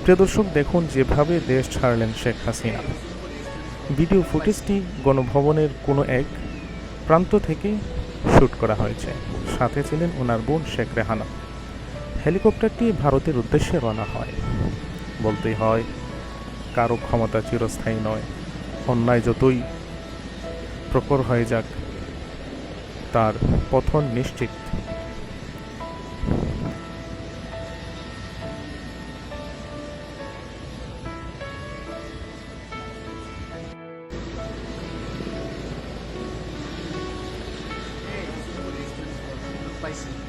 প্রিয় দর্শক, দেখুন যেভাবে দেশ ছাড়লেন শেখ হাসিনা। ভিডিও ফুটেজটি গণভবনের কোনো এক প্রান্ত থেকে শ্যুট করা হয়েছে। সাথে ছিলেন ওনার বোন শেখ রেহানা। হেলিকপ্টারটি ভারতের উদ্দেশ্যে রওনা হয়। বলতেই হয়, কারো ক্ষমতা চিরস্থায়ী নয়। অন্যায় যতই প্রখর হয়ে যাক, তার পতন নিশ্চিত। Spicy.